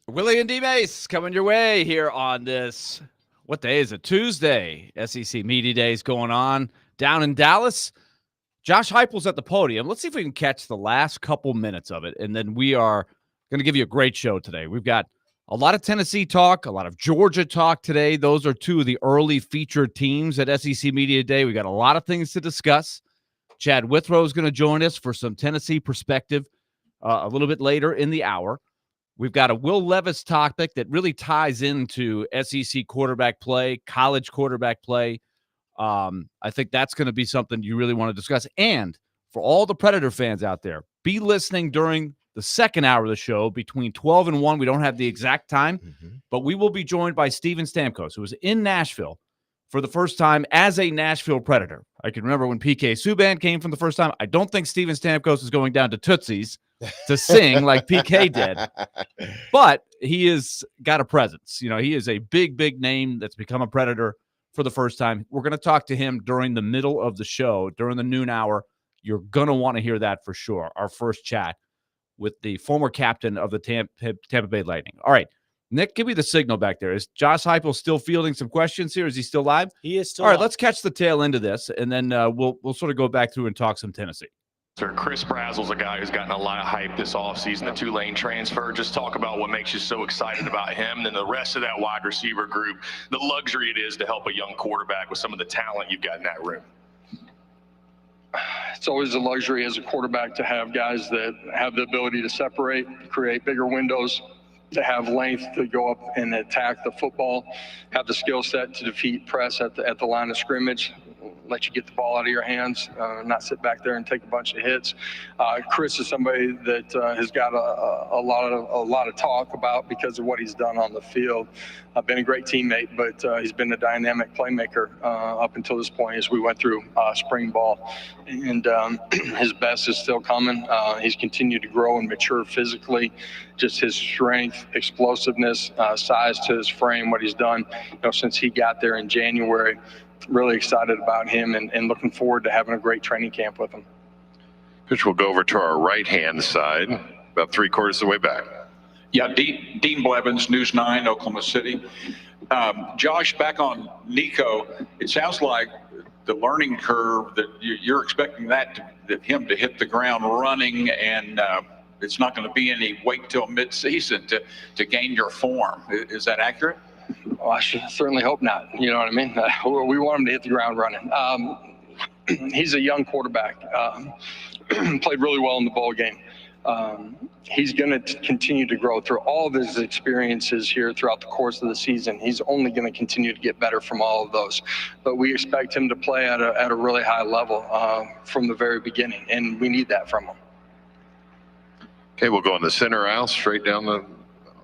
Willy and DMase coming your way here on this, what day is it? Tuesday. SEC Media Days going on down in Dallas. Josh Heupel's at the podium. Let's see if we can catch the last couple minutes of it, and then we are going to give you a great show today. We've got a lot of Tennessee talk, a lot of Georgia talk today. Those are two of the early featured teams at SEC Media Day. We got a lot of things to discuss. Chad Withrow is going to join us for some Tennessee perspective a little bit later in the hour. We've got a Will Levis topic that really ties into SEC quarterback play, college quarterback play. I think that's going to be something you really want to discuss. And for all the Predator fans out there, be listening during the second hour of the show between 12 and 1. We don't have the exact time, but we will be joined by Steven Stamkos, who was in Nashville for the first time as a Nashville Predator. I can remember when PK Subban came from the first time. I don't think Steven Stamkos is going down to Tootsie's to sing like PK did, but he has got a presence. You know, he is a big, big name that's become a Predator for the first time. We're going to talk to him during the middle of the show, during the noon hour. You're going to want to hear that for sure. Our first chat with the former captain of the Tampa Bay Lightning. All right, Nick, give me the signal back there. Is Josh Heupel still fielding some questions here? Is he still live? He is still All right, live. let's catch the tail end of this, and then we'll sort of go back through and talk some Tennessee. Sir, Chris Brazel's a guy who's gotten a lot of hype this offseason, the Tulane transfer. Just talk about what makes you so excited about him, and then the rest of that wide receiver group, the luxury it is to help a young quarterback with some of the talent you've got in that room. It's always a luxury as a quarterback to have guys that have the ability to separate, create bigger windows, to have length to go up and attack the football, have the skill set to defeat press at the line of scrimmage, let you get the ball out of your hands, not sit back there and take a bunch of hits. Chris is somebody that has got a lot of talk about because of what he's done on the field. Been a great teammate, but he's been a dynamic playmaker up until this point as we went through spring ball. And his best is still coming. He's continued to grow and mature physically. Just his strength, explosiveness, size to his frame, what he's done since he got there in January. Really excited about him and looking forward to having a great training camp with him. Coach, we'll go over to our right-hand side, about 3/4 of the way back. Yeah, Dean Blevins, News 9, Oklahoma City. Josh, back on Nico, it sounds like the learning curve that you're expecting that him to hit the ground running, and it's not going to be any wait till mid-season to gain your form. Is that accurate? Well, I should certainly hope not. You know what I mean? We want him to hit the ground running. He's a young quarterback. Played really well in the bowl game. He's going to continue to grow through all of his experiences here throughout the course of the season. He's only going to continue to get better from all of those. But we expect him to play at a really high level from the very beginning, and we need that from him. Okay, we'll go in the center aisle, straight down the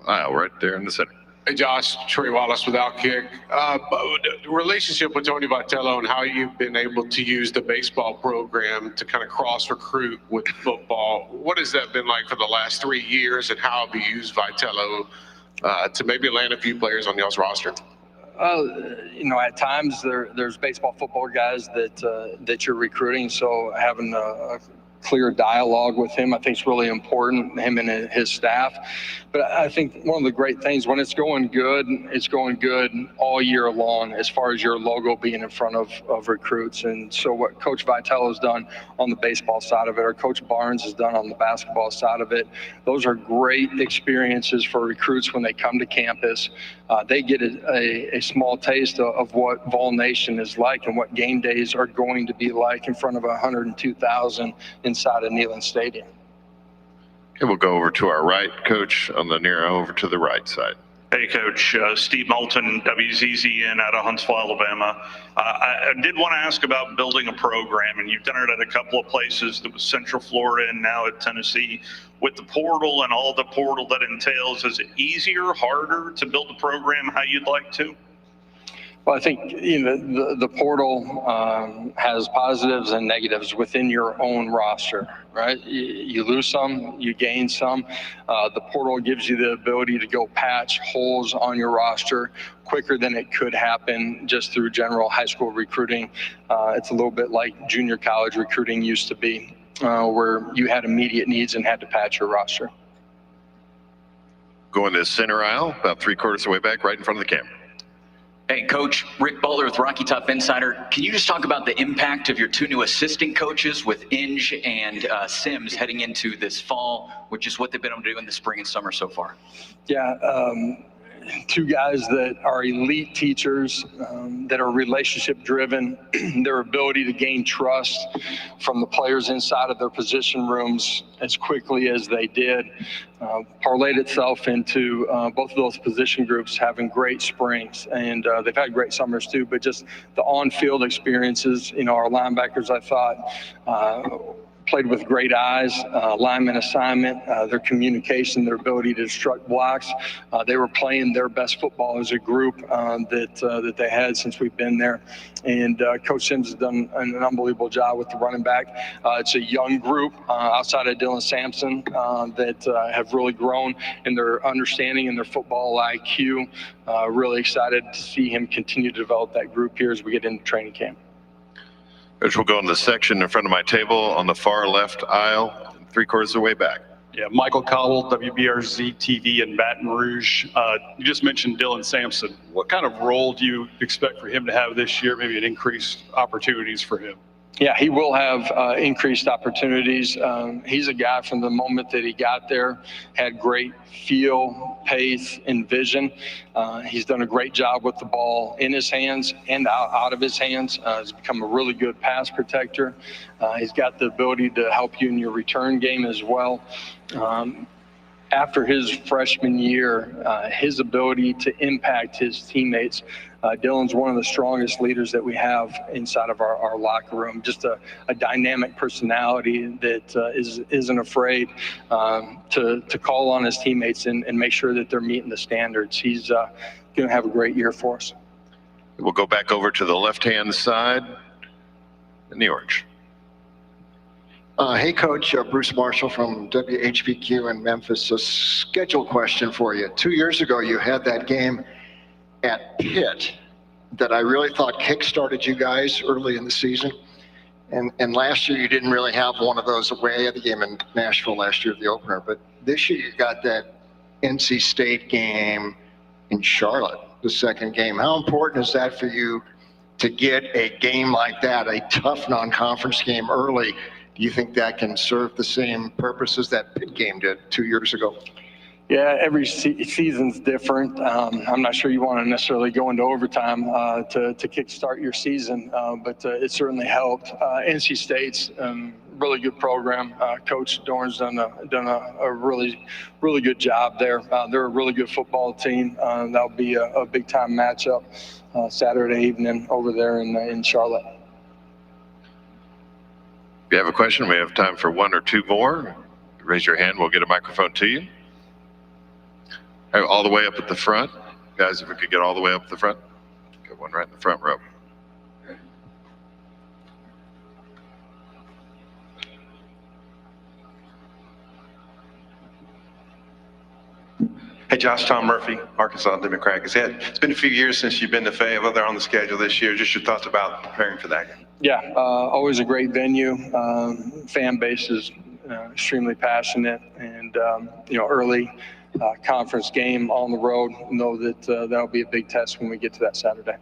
aisle, right there in the center. Hey, Josh, Trey Wallace with Outkick. The relationship with Tony Vitello and how you've been able to use the baseball program to kind of cross-recruit with football. What has that been like for the last 3 years, and how have you used Vitello to maybe land a few players on y'all's roster? At times there's baseball, football guys that you're recruiting, so having a clear dialogue with him, I think is really important, him and his staff. But I think one of the great things, when it's going good all year long as far as your logo being in front of recruits. And so what Coach Vitello has done on the baseball side of it, or Coach Barnes has done on the basketball side of it, those are great experiences for recruits when they come to campus. They get a small taste of what Vol Nation is like and what game days are going to be like in front of 102,000 inside of Neyland Stadium. Okay, we'll go over to our right, Coach, on the near over to the right side. Hey, Coach. Steve Moulton, WZZN out of Huntsville, Alabama. I did want to ask about building a program, and you've done it at a couple of places. That was Central Florida and now at Tennessee. With the portal and all the portal that entails, is it easier, harder to build a program how you'd like to? Well, I think the portal has positives and negatives within your own roster, right? You lose some, you gain some. The portal gives you the ability to go patch holes on your roster quicker than it could happen just through general high school recruiting. It's a little bit like junior college recruiting used to be, where you had immediate needs and had to patch your roster. Going to center aisle, about 3/4 of the way back, right in front of the camera. Hey, Coach Rick Butler with Rocky Top Insider. Can you just talk about the impact of your two new assistant coaches with Inge and Sims heading into this fall, which is what they've been able to do in the spring and summer so far? Yeah, two guys that are elite teachers, that are relationship driven. Their ability to gain trust from the players inside of their position rooms as quickly as they did parlayed itself into both of those position groups having great springs, and they've had great summers too, but just the on-field experiences. Our linebackers, I thought, played with great eyes, lineman assignment, their communication, their ability to construct blocks. They were playing their best football as a group that they had since we've been there. And Coach Sims has done an unbelievable job with the running back. It's a young group outside of Dylan Sampson that have really grown in their understanding and their football IQ. Really excited to see him continue to develop that group here as we get into training camp. Coach, we'll go in the section in front of my table on the far left aisle, 3/4 of the way back. Yeah, Michael Cowell, WBRZ TV in Baton Rouge. You just mentioned Dylan Sampson. What kind of role do you expect for him to have this year? Maybe an increased opportunities for him? Yeah, he will have increased opportunities. He's a guy from the moment that he got there, had great feel, pace, and vision. He's done a great job with the ball in his hands and out of his hands. He's become a really good pass protector. He's got the ability to help you in your return game as well. After his freshman year, his ability to impact his teammates, Dylan's one of the strongest leaders that we have inside of our locker room. Just a dynamic personality that isn't afraid to call on his teammates and make sure that they're meeting the standards. He's going to have a great year for us. We'll go back over to the left-hand side in the orange. Hey, Coach, Bruce Marshall from WHBQ in Memphis. A schedule question for you. 2 years ago, you had that game at Pitt that I really thought kick-started you guys early in the season. And last year, you didn't really have one of those away at the game in Nashville last year, the opener. But this year, you got that NC State game in Charlotte, the second game. How important is that for you to get a game like that, a tough non-conference game early? Do you think that can serve the same purposes that Pitt game did 2 years ago? Yeah, every season's different. I'm not sure you want to necessarily go into overtime to kickstart your season, but it certainly helped. NC State's really good program. Coach Dorn's done a really good job there. They're a really good football team. That'll be a big time matchup Saturday evening over there in Charlotte. If you have a question, we have time for one or two more. Raise your hand, we'll get a microphone to you. All the way up at the front. Guys, if we could get all the way up at the front. Got one right in the front row. Hey, Josh, Tom Murphy, Arkansas Democrat. It's been a few years since you've been to Fayetteville. They're on the schedule this year. Just your thoughts about preparing for that game. Yeah, always a great venue. Fan base is extremely passionate, and early conference game on the road. Know that that'll be a big test when we get to that Saturday.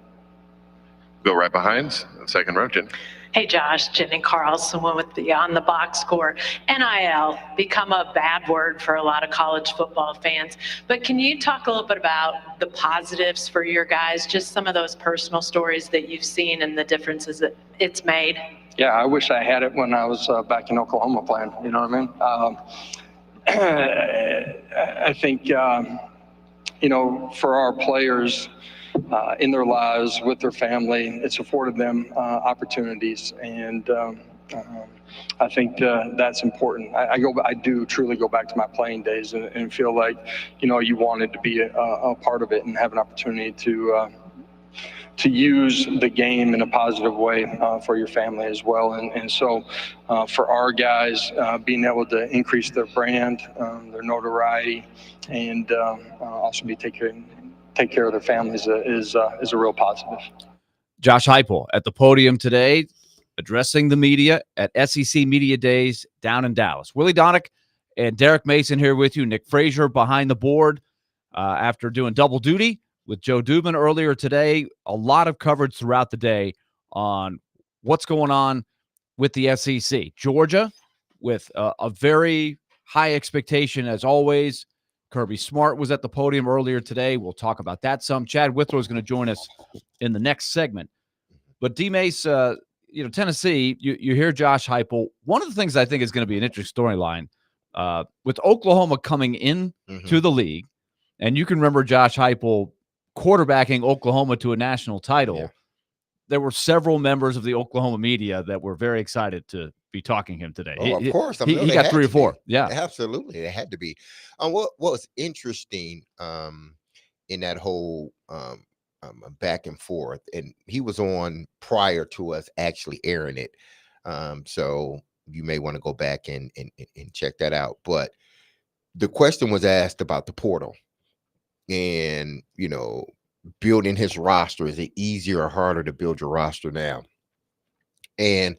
Go right behind, second row, Jen. Hey, Josh, Jenny Carlson with the On the Box Score. NIL, become a bad word for a lot of college football fans. But can you talk a little bit about the positives for your guys, just some of those personal stories that you've seen and the differences that it's made? Yeah, I wish I had it when I was back in Oklahoma playing, you know what I mean? I think, for our players, in their lives with their family, it's afforded them opportunities, and I think that's important. I do truly go back to my playing days and feel like you wanted to be a part of it and have an opportunity to use the game in a positive way for your family as well. And so for our guys, being able to increase their brand, their notoriety, and also be take care of their families is a real positive. Josh Heupel at the podium today, addressing the media at SEC Media Days down in Dallas. Willy Donick and Derek Mason here with you. Nick Frazier behind the board. after doing double duty with Joe Dubin earlier today. A lot of coverage throughout the day on what's going on with the SEC. Georgia with a very high expectation as always. Kirby Smart was at the podium earlier today. We'll talk about that some. Chad Withrow is going to join us in the next segment. But DMase, Tennessee, you hear Josh Heupel. One of the things I think is going to be an interesting storyline with Oklahoma coming in to the league, and you can remember Josh Heupel quarterbacking Oklahoma to a national title. Yeah. There were several members of the Oklahoma media that were very excited to be talking to him today. Oh, of course. He got 3 or 4. Yeah, absolutely. It had to be. What was interesting in that whole back and forth, and he was on prior to us actually airing it. So you may want to go back and check that out. But the question was asked about the portal and, building his roster. Is it easier or harder to build your roster now? And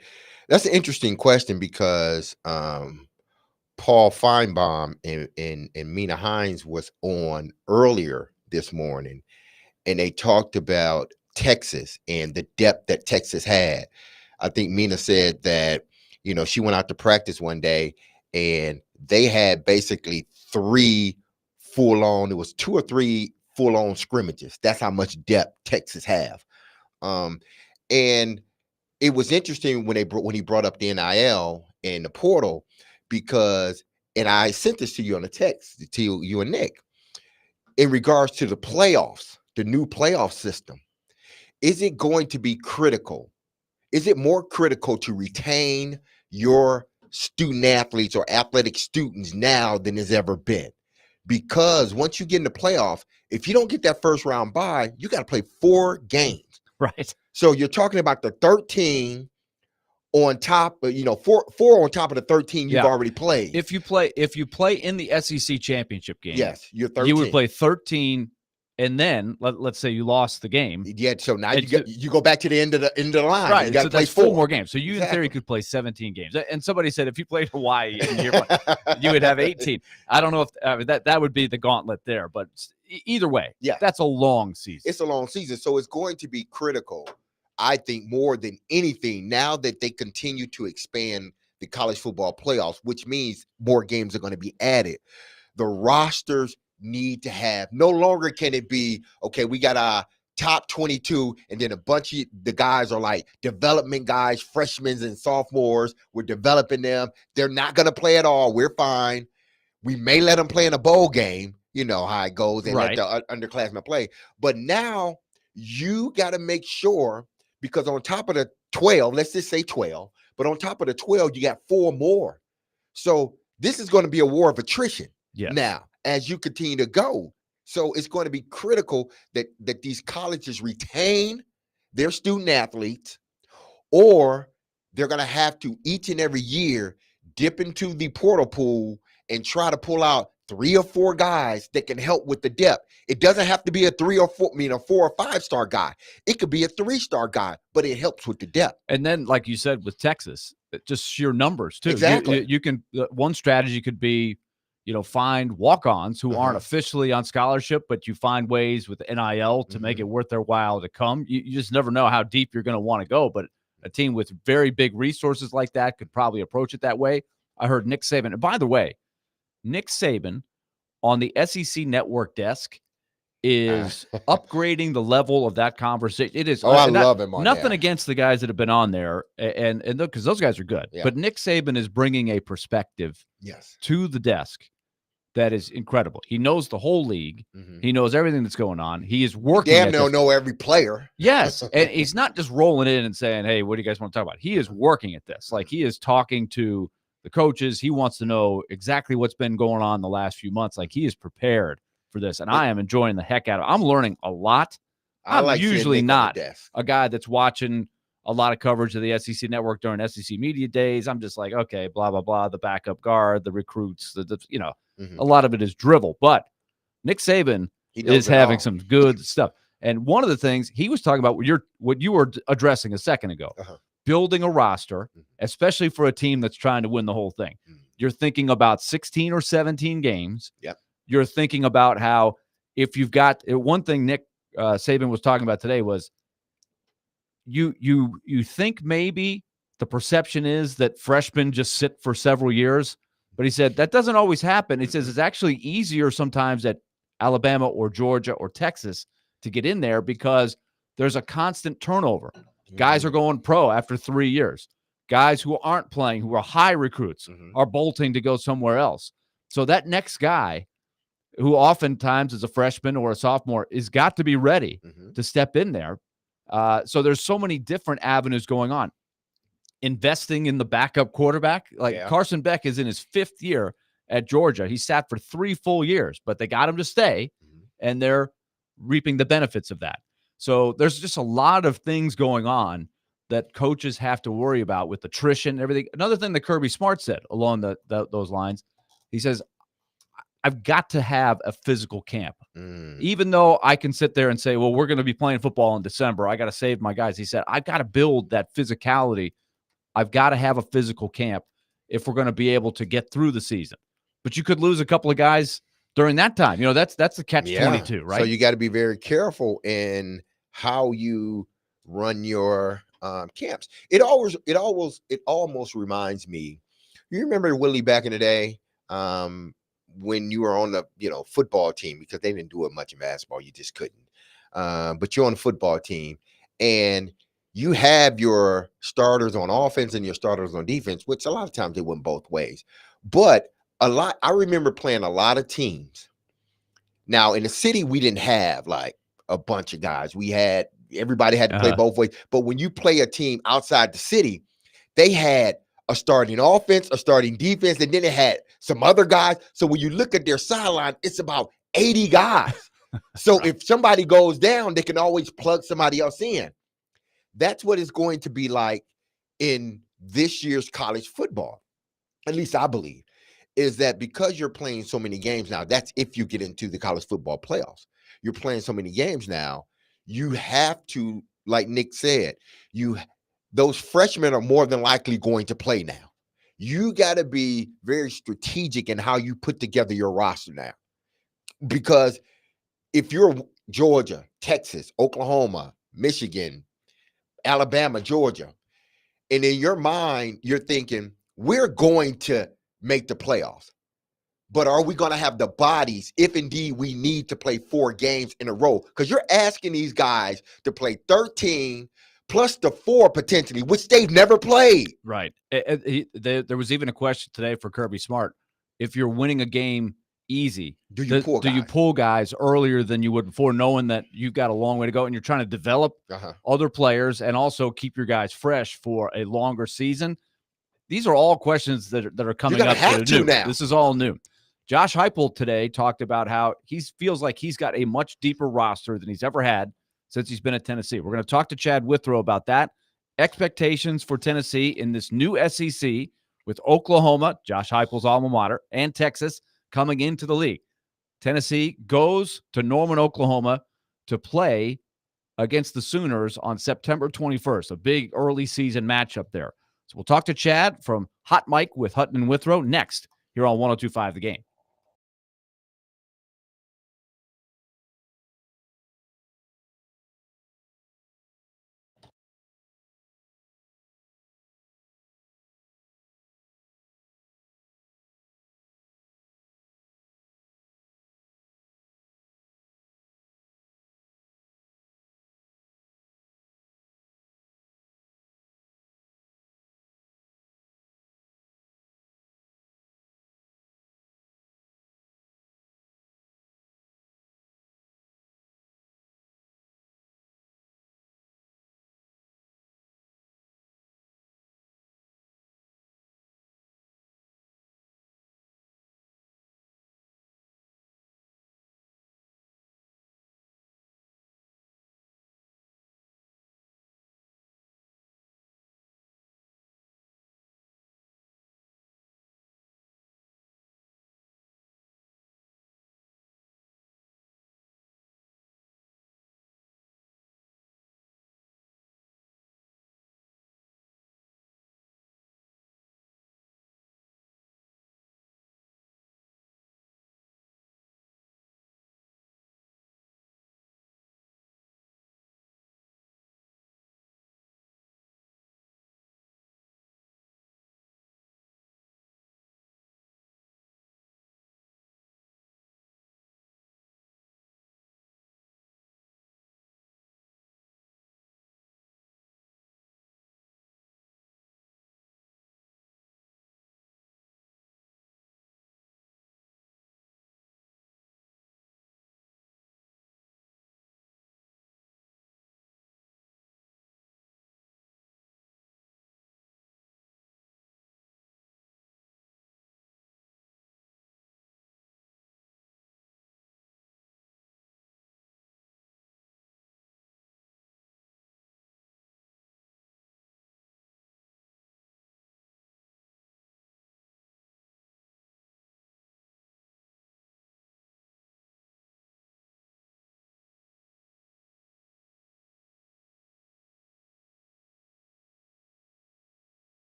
that's an interesting question because Paul Feinbaum and Mina Hines was on earlier this morning, and they talked about Texas and the depth that Texas had. I think Mina said that, she went out to practice one day and they had basically 3 full-on, it was 2 or 3 full-on scrimmages. That's how much depth Texas have. And it was interesting when he brought up the NIL and the portal because, and I sent this to you on a text, to you and Nick, in regards to the playoffs, the new playoff system. Is it going to be critical? Is it more critical to retain your student athletes or athletic students now than it's ever been? Because once you get in the playoff, if you don't get that first round bye, you got to play 4 games. Right. So you're talking about the 13 on top of, 4 on top of the 13 you've already played. If you play in the SEC championship game, yes, you're 13. You would play 13, and then let's say you lost the game. Yeah, so now you go back to the end of the line. Right. You got to play 4 more games. So you in theory could play 17 games. And somebody said if you played Hawaii, you would have 18. I don't know if that would be the gauntlet there, but either way, that's a long season. It's a long season, so it's going to be critical, I think, more than anything, now that they continue to expand the college football playoffs, which means more games are going to be added. The rosters need to have, no longer can it be, okay, we got our top 22, and then a bunch of the guys are like development guys, freshmen and sophomores. We're developing them. They're not going to play at all. We're fine. We may let them play in a bowl game, how it goes, and let the underclassmen play. But now you got to make sure, because on top of the 12, let's just say 12, but on top of the 12, you got 4 more. So this is going to be a war of attrition now as you continue to go. So it's going to be critical that these colleges retain their student athletes, or they're going to have to each and every year dip into the portal pool and try to pull out 3 or 4 guys that can help with the depth. It doesn't have to be a 3 or 4, 4 or 5-star guy. It could be a 3-star guy, but it helps with the depth. And then, like you said, with Texas, just sheer numbers too. Exactly. You can, one strategy could be, find walk-ons who aren't officially on scholarship, but you find ways with NIL to make it worth their while to come. You just never know how deep you're going to want to go, but a team with very big resources like that could probably approach it that way. I heard Nick Saban, and by the way, Nick Saban on the SEC network desk is upgrading the level of that conversation. It is. I love him on nothing there. Against the guys that have been on there, and because those guys are good. Yeah. But Nick Saban is bringing a perspective to the desk that is incredible. He knows the whole league. He knows everything that's going on. He is working. Damn, they'll know every player. Yes, and he's not just rolling in and saying, "Hey, what do you guys want to talk about?" He is working at this. Like, he is talking to the coaches. He wants to know exactly what's been going on the last few months. Like, he is prepared for this, and I am enjoying the heck out of it. I'm learning a lot. I'm like usually not a guy that's watching a lot of coverage of the SEC network during SEC media days. I'm just like, okay, blah, blah, blah, the backup guard, the recruits, a lot of it is drivel. But Nick Saban is having some good stuff. And one of the things he was talking about, what you were addressing a second ago, building a roster, especially for a team that's trying to win the whole thing. You're thinking about 16 or 17 games. Yep. You're thinking about how if you've got one thing Nick Saban was talking about today was you think maybe the perception is that freshmen just sit for several years, but he said that doesn't always happen. He says it's actually easier sometimes at Alabama or Georgia or Texas to get in there because there's a constant turnover. Guys are going pro after 3 years. Guys who aren't playing, who are high recruits, are bolting to go somewhere else. So that next guy, who oftentimes is a freshman or a sophomore, is got to be ready to step in there. So there's so many different avenues going on. Investing in the backup quarterback, like Carson Beck is in his 5th year at Georgia. He sat for 3 full years, but they got him to stay, and they're reaping the benefits of that. So there's just a lot of things going on that coaches have to worry about with attrition and everything. Another thing that Kirby Smart said along those lines, he says, I've got to have a physical camp. Even though I can sit there and say, well, we're going to be playing football in December, I got to save my guys. He said, I've got to build that physicality. I've got to have a physical camp if we're going to be able to get through the season. But you could lose a couple of guys during that time. That's the catch-22, right? So you got to be very careful in how you run your camps. It almost reminds me. You remember Willy back in the day when you were on the football team, because they didn't do it much in basketball. You just couldn't. But you're on the football team and you have your starters on offense and your starters on defense, which a lot of times they went both ways. But I remember playing a lot of teams. Now in the city, we didn't have like a bunch of guys. Everybody had to play both ways. But when you play a team outside the city, they had a starting offense, a starting defense, and then they had some other guys. So when you look at their sideline, it's about 80 guys. So if somebody goes down, they can always plug somebody else in. That's what it's going to be like in this year's college football. At least I believe, is that because you're playing so many games now, that's if you get into the college football playoffs. You're playing so many games now, you have to, like Nick said, those freshmen are more than likely going to play now. You got to be very strategic in how you put together your roster now. Because if you're Georgia, Texas, Oklahoma, Michigan, Alabama, Georgia, and in your mind, you're thinking, we're going to make the playoffs. But are we going to have the bodies if indeed we need to play 4 games in a row? Because you're asking these guys to play 13 plus the 4 potentially, which they've never played. Right. There was even a question today for Kirby Smart. If you're winning a game easy, do you pull guys earlier than you would before, knowing that you've got a long way to go and you're trying to develop other players and also keep your guys fresh for a longer season? These are all questions that are coming up. Now. This is all new. Josh Heupel today talked about how he feels like he's got a much deeper roster than he's ever had since he's been at Tennessee. We're going to talk to Chad Withrow about that. Expectations for Tennessee in this new SEC with Oklahoma, Josh Heupel's alma mater, and Texas coming into the league. Tennessee goes to Norman, Oklahoma to play against the Sooners on September 21st, a big early season matchup there. So we'll talk to Chad from Hot Mike with Hutton and Withrow next here on 102.5 The Game.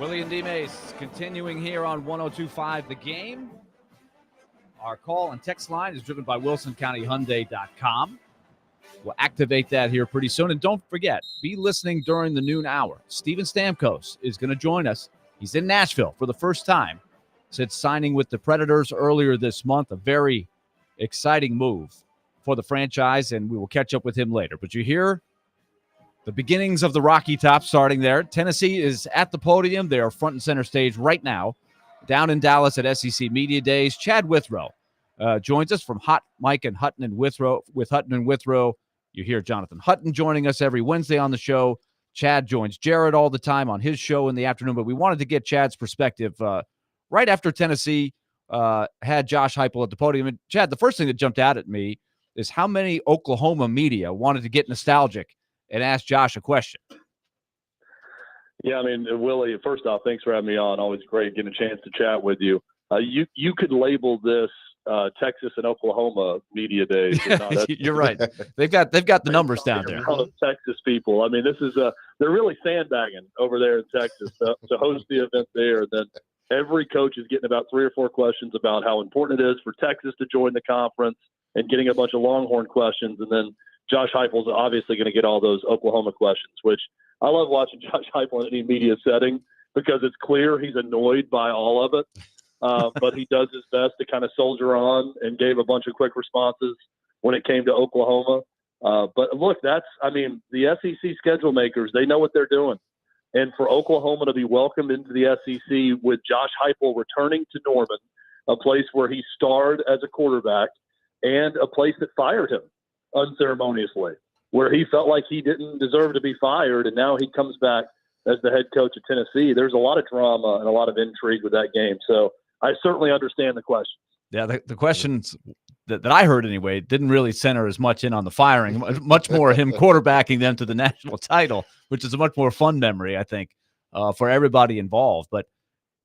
Willy and DMase continuing here on 102.5 The Game. Our call and text line is driven by WilsonCountyHyundai.com. We'll activate that here pretty soon. And don't forget, be listening during the noon hour. Steven Stamkos is going to join us. He's in Nashville for the first time since signing with the Predators earlier this month. A very exciting move for the franchise, and we will catch up with him later. But you hear the beginnings of the Rocky Top starting there. Tennessee is at the podium. They are front and center stage right now down in Dallas at SEC Media Days. Chad Withrow joins us from Hot Mike and Hutton and Withrow. With Hutton and Withrow, you hear Jonathan Hutton joining us every Wednesday on the show. Chad joins Jared all the time on his show in the afternoon, but we wanted to get Chad's perspective right after Tennessee had Josh Heupel at the podium. And Chad, the first thing that jumped out at me is how many Oklahoma media wanted to get nostalgic and ask Josh a question. Yeah, I mean, Willie, first off, thanks for having me on. Always great getting a chance to chat with you. You could label this Texas and Oklahoma media days. You're right. They've got the numbers down there. Texas people. I mean, this is they're really sandbagging over there in Texas to host the event there. And then every coach is getting about 3 or 4 questions about how important it is for Texas to join the conference and getting a bunch of Longhorn questions. And then Josh Heupel's obviously going to get all those Oklahoma questions, which I love watching Josh Heupel in any media setting because it's clear he's annoyed by all of it. But he does his best to kind of soldier on and gave a bunch of quick responses when it came to Oklahoma. But look, the SEC schedule makers, they know what they're doing. And for Oklahoma to be welcomed into the SEC with Josh Heupel returning to Norman, a place where he starred as a quarterback and a place that fired him unceremoniously, where he felt like he didn't deserve to be fired, and now he comes back as the head coach of Tennessee. There's a lot of drama and a lot of intrigue with that game. So I certainly understand the question. Yeah, the questions that I heard anyway didn't really center as much in on the firing, much more him quarterbacking them to the national title, which is a much more fun memory, I think, for everybody involved. But,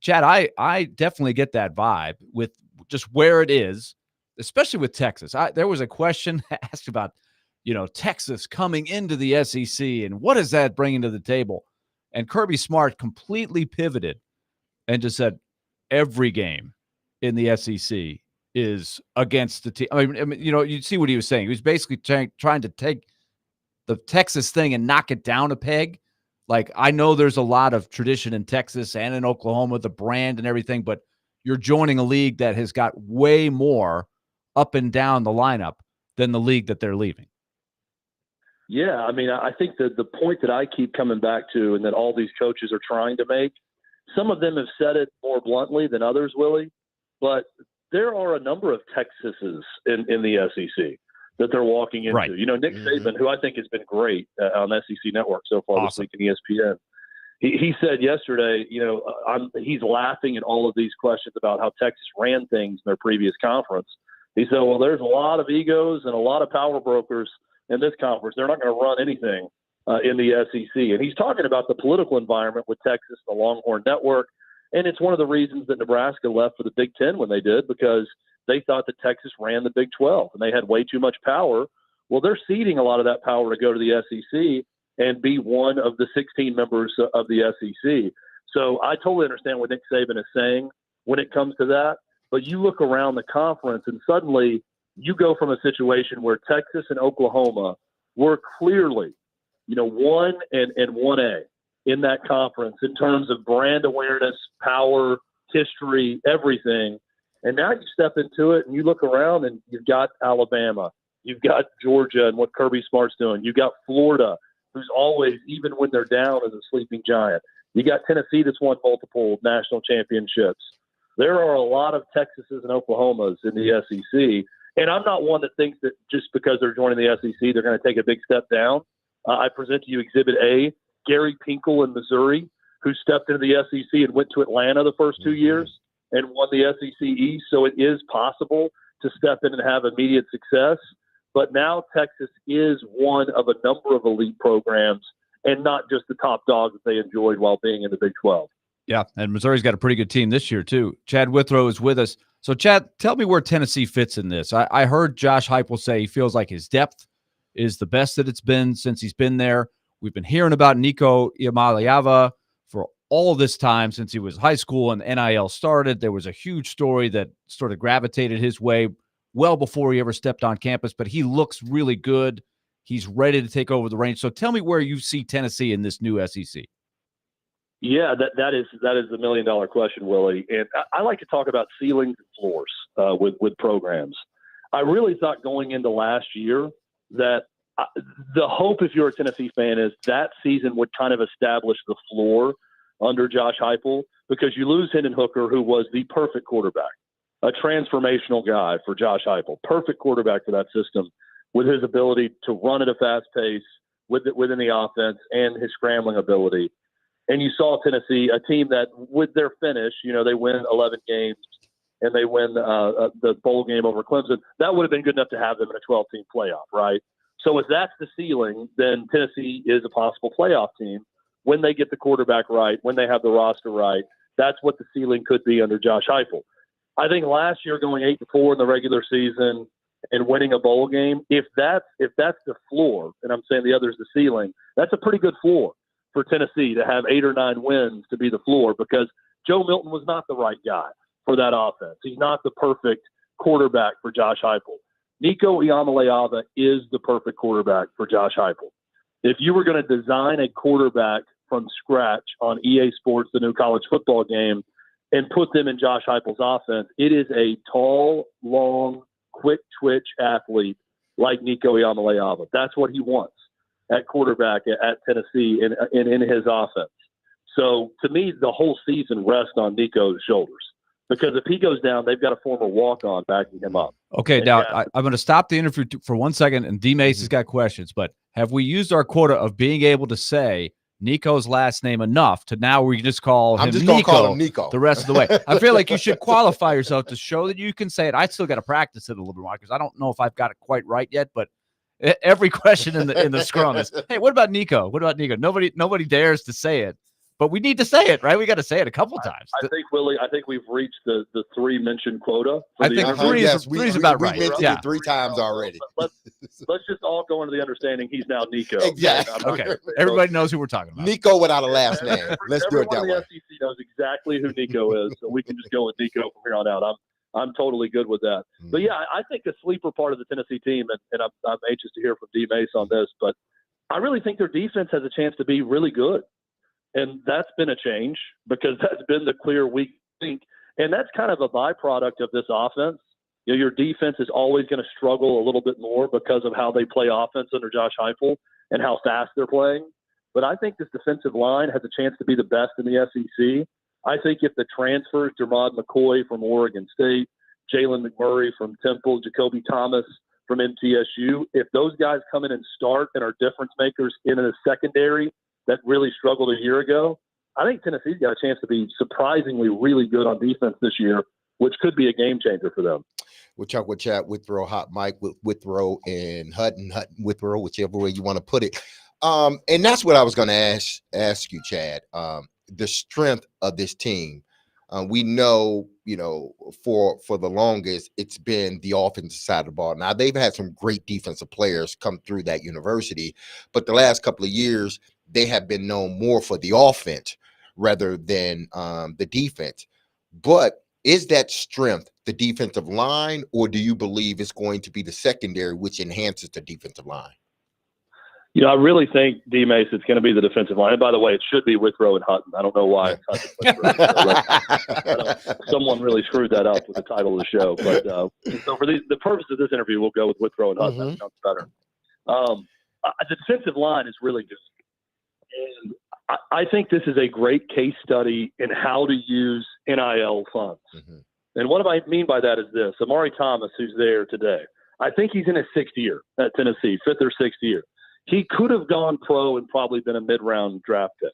Chad, I definitely get that vibe with just where it is, especially with Texas. There was a question asked about, Texas coming into the SEC and what is that bringing to the table? And Kirby Smart completely pivoted and just said every game in the SEC is against the team. I mean, you see what he was saying. He was basically trying to take the Texas thing and knock it down a peg. Like, I know there's a lot of tradition in Texas and in Oklahoma, the brand and everything, but you're joining a league that has got way more up and down the lineup than the league that they're leaving. Yeah, I mean, I think that the point that I keep coming back to and that all these coaches are trying to make, some of them have said it more bluntly than others, Willie, but there are a number of Texases in the SEC that they're walking into. Right. Nick Saban, who I think has been great on SEC Network so far this week in ESPN, he said yesterday, he's laughing at all of these questions about how Texas ran things in their previous conference. He said, well, there's a lot of egos and a lot of power brokers in this conference. They're not going to run anything in the SEC. And he's talking about the political environment with Texas, the Longhorn Network. And it's one of the reasons that Nebraska left for the Big Ten when they did, because they thought that Texas ran the Big 12 and they had way too much power. Well, they're ceding a lot of that power to go to the SEC and be one of the 16 members of the SEC. So I totally understand what Nick Saban is saying when it comes to that. But you look around the conference and suddenly you go from a situation where Texas and Oklahoma were clearly, 1 and 1A in that conference in terms of brand awareness, power, history, everything. And now you step into it and you look around and you've got Alabama, you've got Georgia and what Kirby Smart's doing. You've got Florida, who's always, even when they're down, is a sleeping giant. You got Tennessee that's won multiple national championships. There are a lot of Texases and Oklahomas in the SEC. And I'm not one that thinks that just because they're joining the SEC, they're going to take a big step down. I present to you Exhibit A, Gary Pinkel in Missouri, who stepped into the SEC and went to Atlanta the first 2 years and won the SEC East. So it is possible to step in and have immediate success. But now Texas is one of a number of elite programs and not just the top dog that they enjoyed while being in the Big 12. Yeah, and Missouri's got a pretty good team this year, too. Chad Withrow is with us. So, Chad, tell me where Tennessee fits in this. I heard Josh Heupel say he feels like his depth is the best that it's been since he's been there. We've been hearing about Nico Iamaleava for all this time since he was high school and NIL started. There was a huge story that sort of gravitated his way well before he ever stepped on campus, but he looks really good. He's ready to take over the reins. So tell me where you see Tennessee in this new SEC. Yeah, that is the $1 million question, Willie. And I like to talk about ceilings and floors with programs. I really thought going into last year that the hope, if you're a Tennessee fan, is that season would kind of establish the floor under Josh Heupel, because you lose Hendon Hooker, who was the perfect quarterback, a transformational guy for Josh Heupel, perfect quarterback for that system, with his ability to run at a fast pace within the offense and his scrambling ability. And you saw Tennessee, a team that with their finish, they win 11 games and they win the bowl game over Clemson. That would have been good enough to have them in a 12-team playoff, right? So if that's the ceiling, then Tennessee is a possible playoff team when they get the quarterback right, when they have the roster right. That's what the ceiling could be under Josh Heupel. I think last year going 8-4 in the regular season and winning a bowl game, if that's the floor, and I'm saying the other's the ceiling, that's a pretty good floor for Tennessee to have 8 or 9 wins to be the floor, because Joe Milton was not the right guy for that offense. He's not the perfect quarterback for Josh Heupel. Nico Iamaleava is the perfect quarterback for Josh Heupel. If you were going to design a quarterback from scratch on EA Sports, the new college football game, and put them in Josh Heupel's offense, it is a tall, long, quick twitch athlete like Nico Iamaleava. That's what he wants at quarterback at Tennessee in his offense. So to me, the whole season rests on Nico's shoulders, because if he goes down, they've got a former walk-on backing him up. Okay, now I'm going to stop the interview for 1 second, and DMase has got questions, but have we used our quota of being able to say Nico's last name enough to now we just call him Nico the rest of the way? I feel like you should qualify yourself to show that you can say it. I still got to practice it a little bit more, because I don't know if I've got it quite right yet, but every question in the scrum is, hey, what about Nico? What about Nico? Nobody dares to say it, but we need to say it, right? We got to say it a couple times. I think, Willie, we've reached the 3 mention quota. I think three is about right. We mentioned it 3 times already. Let's just all go into the understanding he's now Nico. Exactly. Okay. Everybody knows who we're talking about. Nico without a last name. Let's do it that way. Everyone in the SEC knows exactly who Nico is, so we can just go with Nico from here on out. I'm totally good with that. But yeah, I think the sleeper part of the Tennessee team, and I'm anxious to hear from DMase on this, but I really think their defense has a chance to be really good. And that's been a change, because that's been the clear weak link. And that's kind of a byproduct of this offense. Your defense is always going to struggle a little bit more because of how they play offense under Josh Heupel and how fast they're playing. But I think this defensive line has a chance to be the best in the SEC. I think if the transfers, Dermod McCoy from Oregon State, Jalen McMurray from Temple, Jacoby Thomas from MTSU, if those guys come in and start and are difference makers in a secondary that really struggled a year ago, I think Tennessee's got a chance to be surprisingly really good on defense this year, which could be a game changer for them. We'll talk with Chad Withrow, Hot Mike Withrow, and Hutton Withrow, whichever way you want to put it. And that's what I was going to ask you, Chad. The strength of this team. We know, for the longest, it's been the offensive side of the ball. Now, they've had some great defensive players come through that university, but the last couple of years, they have been known more for the offense rather than the defense. But is that strength the defensive line, or do you believe it's going to be the secondary, which enhances the defensive line? I really think, DMase, it's going to be the defensive line. And by the way, it should be Withrow and Hutton. I don't know why. Someone really screwed that up with the title of the show. But so for the purpose of this interview, we'll go with Withrow and Hutton. That sounds better. The defensive line is really good. And I think this is a great case study in how to use NIL funds. And what I mean by that is this. Amari Thomas, who's there today, I think he's in his 6th year at Tennessee, 5th or 6th year. He could have gone pro and probably been a mid-round draft pick.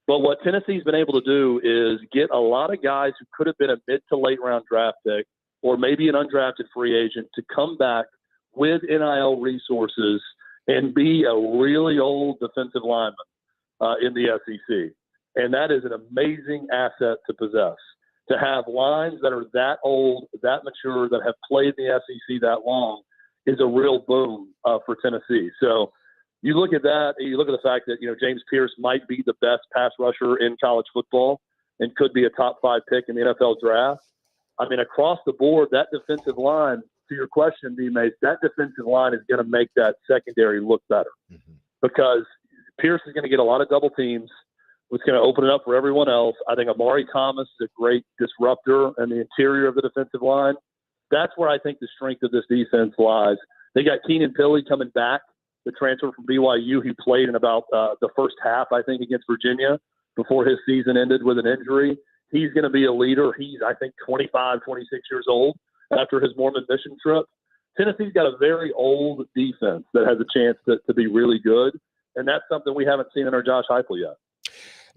But what Tennessee's been able to do is get a lot of guys who could have been a mid to late round draft pick or maybe an undrafted free agent to come back with NIL resources and be a really old defensive lineman in the SEC. And that is an amazing asset to possess. To have lines that are that old, that mature, that have played in the SEC that long is a real boom for Tennessee. So you look at that, and you look at the fact that, James Pierce might be the best pass rusher in college football and could be a top 5 pick in the NFL draft. I mean, across the board, that defensive line, to your question, DMase, that defensive line is going to make that secondary look better because Pierce is going to get a lot of double teams. It's going to open it up for everyone else. I think Amari Thomas is a great disruptor in the interior of the defensive line. That's where I think the strength of this defense lies. They got Keenan Pili coming back, the transfer from BYU. He played in about the first half, I think, against Virginia before his season ended with an injury. He's going to be a leader. He's, I think, 25, 26 years old after his Mormon mission trip. Tennessee's got a very old defense that has a chance to be really good, and that's something we haven't seen in our Josh Heupel yet.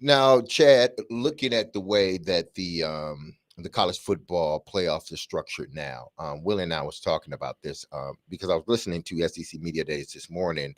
Now, Chad, looking at the way that the college football playoffs are structured now, Willie and I was talking about this because I was listening to SEC Media Days this morning,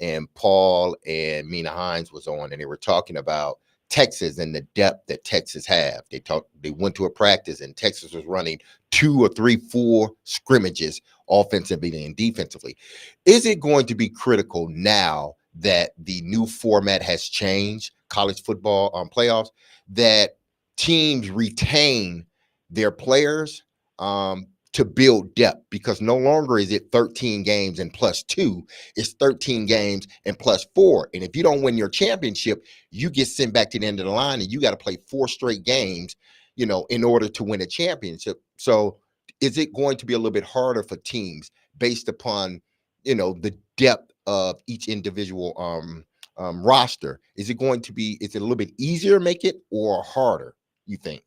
and Paul and Mina Hines was on, and they were talking about Texas and the depth that Texas have. They went to a practice, and Texas was running 2 or 3, 4 scrimmages offensively and defensively. Is it going to be critical now that the new format has changed, college football playoffs, that teams retain their players to build depth? Because no longer is it 13 games and +2, it's 13 games and +4. And if you don't win your championship, you get sent back to the end of the line and you got to play 4 straight games, in order to win a championship. So is it going to be a little bit harder for teams based upon, the depth of each individual roster? Is it a little bit easier to make it or harder, you think?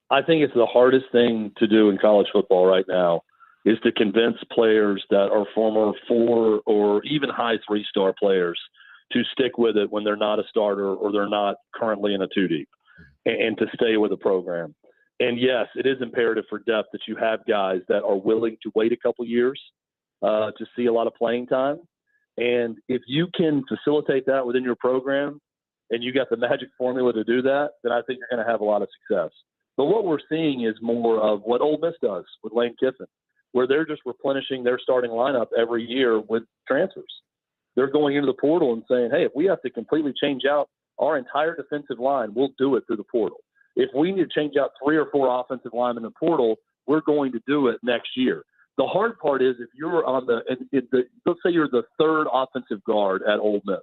I think it's the hardest thing to do in college football right now is to convince players that are former 4 or even high 3-star players to stick with it when they're not a starter or they're not currently in a 2 deep and to stay with the program. And yes, it is imperative for depth that you have guys that are willing to wait a couple years to see a lot of playing time. And if you can facilitate that within your program and you got the magic formula to do that, then I think you're going to have a lot of success. But what we're seeing is more of what Ole Miss does with Lane Kiffin, where they're just replenishing their starting lineup every year with transfers. They're going into the portal and saying, hey, if we have to completely change out our entire defensive line, we'll do it through the portal. If we need to change out 3 or 4 offensive linemen in the portal, we're going to do it next year. The hard part is if you're on let's say you're the 3rd offensive guard at Ole Miss,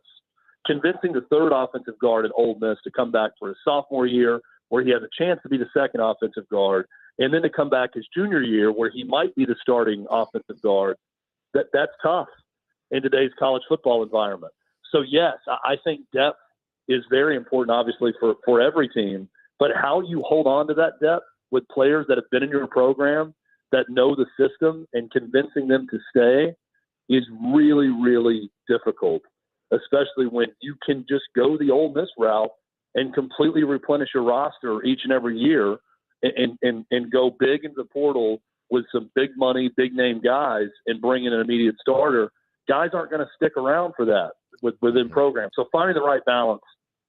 convincing the 3rd offensive guard at Ole Miss to come back for his sophomore year where he has a chance to be the 2nd offensive guard, and then to come back his junior year where he might be the starting offensive guard, that's tough in today's college football environment. So, yes, I think depth is very important, obviously, for every team, but how you hold on to that depth with players that have been in your program that know the system and convincing them to stay is really, really difficult, especially when you can just go the Ole Miss route and completely replenish your roster each and every year and go big into the portal with some big money, big name guys and bring in an immediate starter. Guys aren't going to stick around for that within programs. So finding the right balance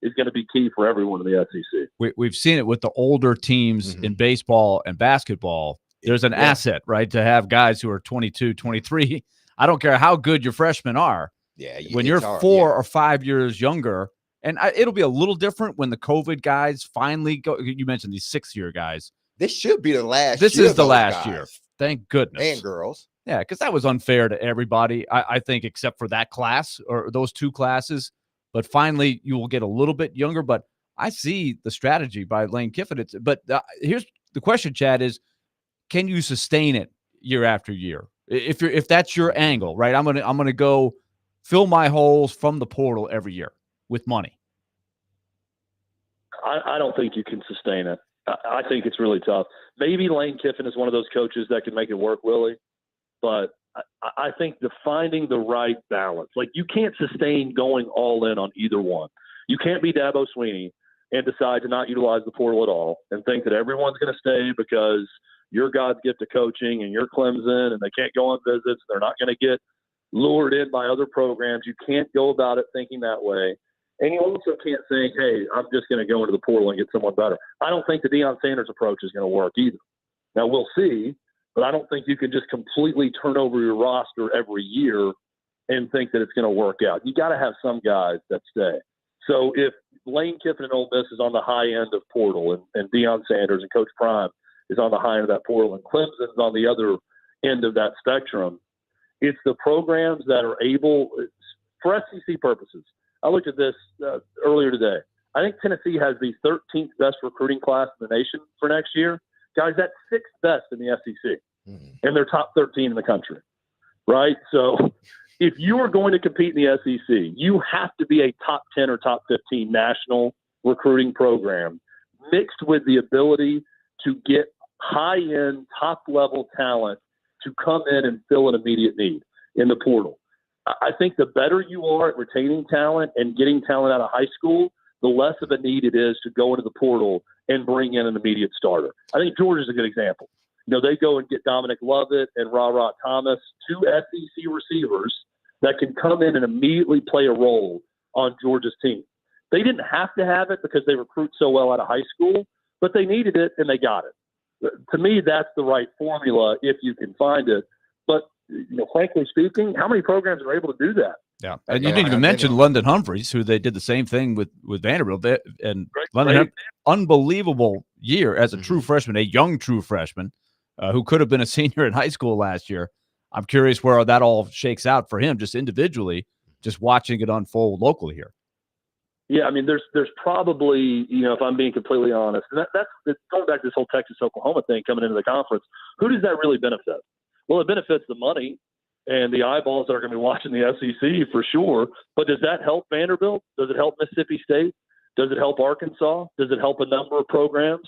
is going to be key for everyone in the SEC. We've seen it with the older teams in baseball and basketball. There's an asset, right, to have guys who are 22, 23. I don't care how good your freshmen are. Yeah, when you're 4 or 5 years younger, and it'll be a little different when the COVID guys finally go. You mentioned these 6-year guys. This should be the last. This is the last year. Thank goodness. And girls. Yeah, because that was unfair to everybody, I think, except for that class or those 2 classes. But finally, you will get a little bit younger. But I see the strategy by Lane Kiffin. But here's the question, Chad, is can you sustain it year after year? If that's your angle, right? I'm gonna go fill my holes from the portal every year with money. I don't think you can sustain it. I think it's really tough. Maybe Lane Kiffin is one of those coaches that can make it work, Willie. But I think finding the right balance, like you can't sustain going all in on either one. You can't be Dabo Swinney and decide to not utilize the portal at all and think that everyone's going to stay because you're God's gift to coaching and you're Clemson and they can't go on visits. They're not going to get lured in by other programs. You can't go about it thinking that way. And you also can't think, hey, I'm just going to go into the portal and get someone better. I don't think the Deion Sanders approach is going to work either. Now, we'll see, but I don't think you can just completely turn over your roster every year and think that it's going to work out. You got to have some guys that stay. So if Lane Kiffin and Ole Miss is on the high end of portal, and Deion Sanders and Coach Prime is on the high end of that portal, and Clemson's on the other end of that spectrum, it's the programs that are able, for SEC purposes. I looked at this earlier today. I think Tennessee has the 13th best recruiting class in the nation for next year. Guys, that's 6th best in the SEC, and they're top 13 in the country, right? So if you are going to compete in the SEC, you have to be a top 10 or top 15 national recruiting program mixed with the ability to get high-end, top-level talent to come in and fill an immediate need in the portal. I think the better you are at retaining talent and getting talent out of high school, the less of a need it is to go into the portal and bring in an immediate starter. I think Georgia's a good example. You know, they go and get Dominic Lovett and Ra Thomas, 2 SEC receivers that can come in and immediately play a role on Georgia's team. They didn't have to have it because they recruit so well out of high school, but they needed it and they got it. To me, that's the right formula if you can find it. But, you know, frankly speaking, how many programs are able to do that? Yeah, and you didn't even mention London Humphreys, who they did the same thing with Vanderbilt. And London, unbelievable year as a true freshman, a young true freshman who could have been a senior in high school last year. I'm curious where that all shakes out for him, just individually, just watching it unfold locally here. Yeah, I mean, there's probably, you know, if I'm being completely honest, and that's going back to this whole Texas-Oklahoma thing coming into the conference, who does that really benefit? Well, it benefits the money and the eyeballs that are going to be watching the SEC for sure. But does that help Vanderbilt? Does it help Mississippi State? Does it help Arkansas? Does it help a number of programs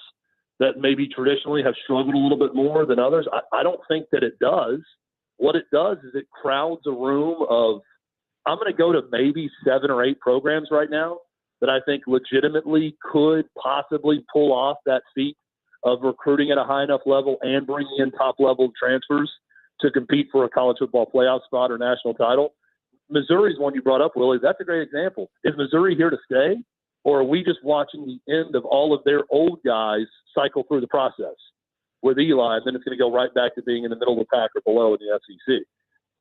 that maybe traditionally have struggled a little bit more than others? I don't think that it does. What it does is it crowds a room of, I'm going to go to maybe 7 or 8 programs right now that I think legitimately could possibly pull off that feat of recruiting at a high enough level and bringing in top-level transfers to compete for a college football playoff spot or national title. Missouri's one you brought up, Willie. That's a great example. Is Missouri here to stay, or are we just watching the end of all of their old guys cycle through the process with Eli, and then it's going to go right back to being in the middle of the pack or below in the SEC?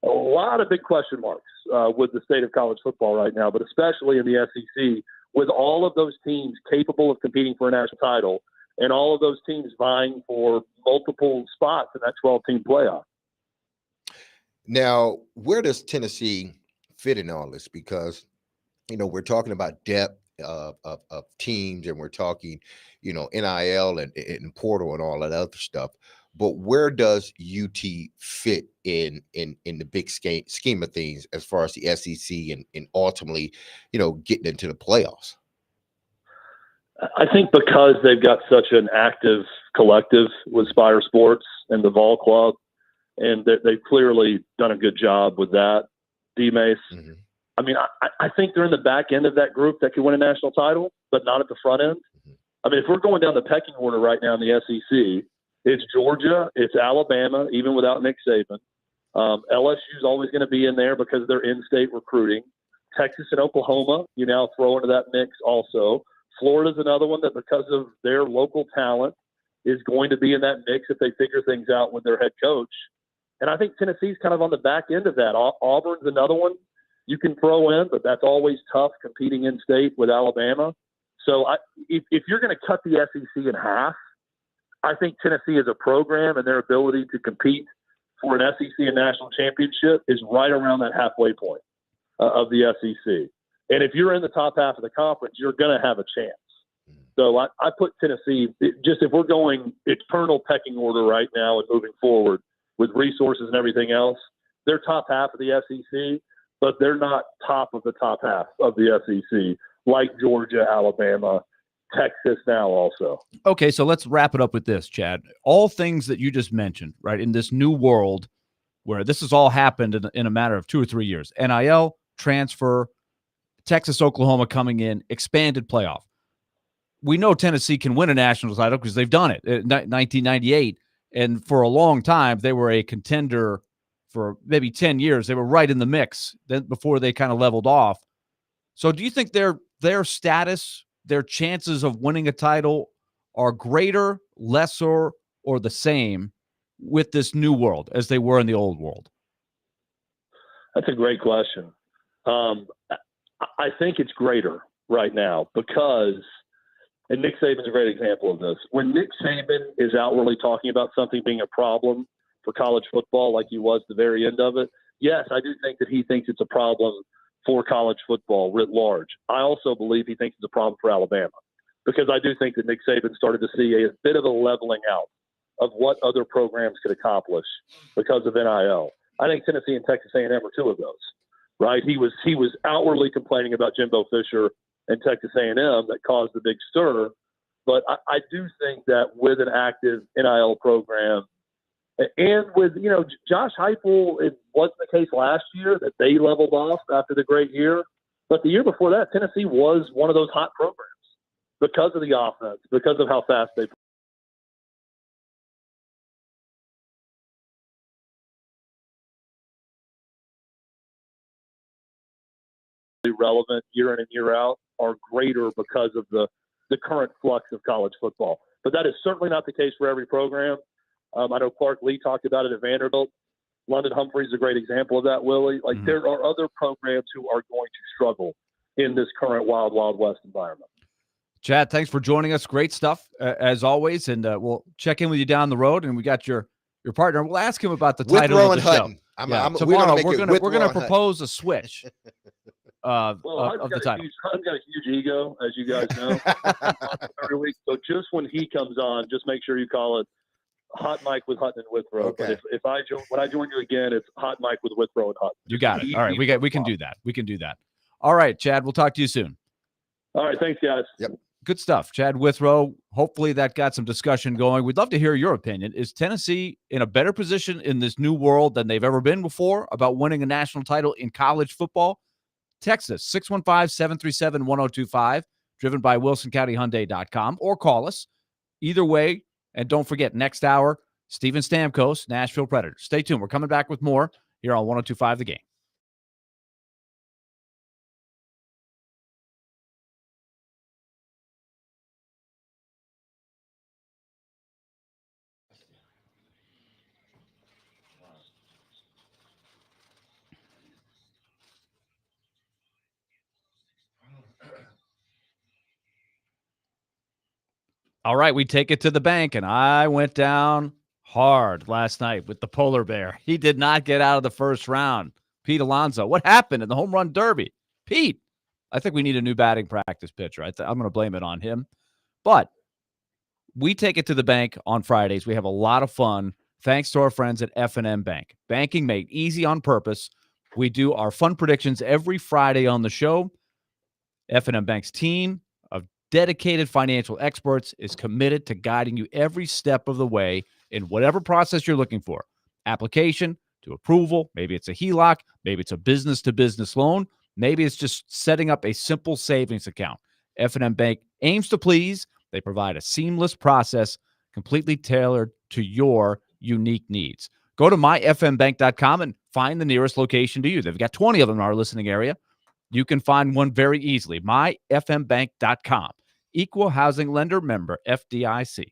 A lot of big question marks with the state of college football right now, but especially in the SEC, with all of those teams capable of competing for a national title and all of those teams vying for multiple spots in that 12-team playoff. Now, where does Tennessee fit in all this? Because, you know, we're talking about depth of teams, and we're talking, you know, NIL and portal and all that other stuff. But where does UT fit in the big scheme of things as far as the SEC and ultimately, you know, getting into the playoffs? I think because they've got such an active collective with Spire Sports and the Vol Club, and they've clearly done a good job with that. DMase. Mm-hmm. I mean, I think they're in the back end of that group that could win a national title, but not at the front end. Mm-hmm. I mean, if we're going down the pecking order right now in the SEC, it's Georgia, it's Alabama, even without Nick Saban. LSU is always going to be in there because they're in-state recruiting. Texas and Oklahoma, you now throw into that mix also. Florida's another one that, because of their local talent, is going to be in that mix if they figure things out with their head coach. And I think Tennessee's kind of on the back end of that. Auburn's another one you can throw in, but that's always tough competing in-state with Alabama. So if you're going to cut the SEC in half, I think Tennessee as a program and their ability to compete for an SEC and national championship is right around that halfway point of the SEC. And if you're in the top half of the conference, you're going to have a chance. So I put Tennessee, just if we're going eternal pecking order right now and moving forward with resources and everything else, they're top half of the SEC, but they're not top of the top half of the SEC like Georgia, Alabama, Texas now also. Okay, so let's wrap it up with this, Chad. All things that you just mentioned, right, in this new world where this has all happened in a matter of 2 or 3 years. NIL, transfer, Texas, Oklahoma coming in, expanded playoff. We know Tennessee can win a national title because they've done it in 1998. And for a long time, they were a contender for maybe 10 years. They were right in the mix then before they kind of leveled off. So do you think their status, their chances of winning a title are greater, lesser, or the same with this new world as they were in the old world? That's a great question. I think it's greater right now because, and Nick Saban's a great example of this. When Nick Saban is outwardly talking about something being a problem for college football, like he was at the very end of it, yes, I do think that he thinks it's a problem for college football writ large. I also believe he thinks it's a problem for Alabama because I do think that Nick Saban started to see a bit of a leveling out of what other programs could accomplish because of NIL. I think Tennessee and Texas A&M are two of those, right? He was outwardly complaining about Jimbo Fisher and Texas A&M that caused the big stir. But I do think that with an active NIL program and with, Josh Heupel, it wasn't the case last year that they leveled off after the great year. But the year before that, Tennessee was one of those hot programs because of the offense, because of how fast they relevant year in and year out are greater because of the current flux of college football. But that is certainly not the case for every program. I know Clark Lee talked about it at Vanderbilt. London Humphrey is a great example of that, Willie. There are other programs who are going to struggle in this current wild, wild west environment. Chad, thanks for joining us. Great stuff, as always. And we'll check in with you down the road. And we got your partner. We'll ask him about the title of the show. Tomorrow, we're going to propose a switch. Of the title. I've got a huge ego, as you guys know, every week. So just when he comes on, just make sure you call it Hot Mike with Hutton and Withrow. Okay. But when I join you again, it's Hot Mike with Withrow and Hutton. You got it. All right, we can do that. We can do that. All right, Chad. We'll talk to you soon. All right, thanks, guys. Yep. Good stuff, Chad Withrow. Hopefully that got some discussion going. We'd love to hear your opinion. Is Tennessee in a better position in this new world than they've ever been before about winning a national title in college football? Text us, 615-737-1025, driven by WilsonCountyHyundai.com, or call us. Either way, and don't forget, next hour, Steven Stamkos, Nashville Predators. Stay tuned. We're coming back with more here on 102.5 The Game. All right, we take it to the bank, and I went down hard last night with the polar bear. He did not get out of the first round. Pete Alonso, what happened in the home run derby? Pete, I think we need a new batting practice pitcher. I'm going to blame it on him. But we take it to the bank on Fridays. We have a lot of fun thanks to our friends at F&M Bank. Banking made easy on purpose. We do our fun predictions every Friday on the show. F&M Bank's team of dedicated financial experts is committed to guiding you every step of the way in whatever process you're looking for. Application to approval. Maybe it's a HELOC. Maybe it's a business-to-business loan. Maybe it's just setting up a simple savings account. F&M Bank aims to please. They provide a seamless process completely tailored to your unique needs. Go to myfmbank.com and find the nearest location to you. They've got 20 of them in our listening area. You can find one very easily. myfmbank.com. Equal housing lender, member FDIC.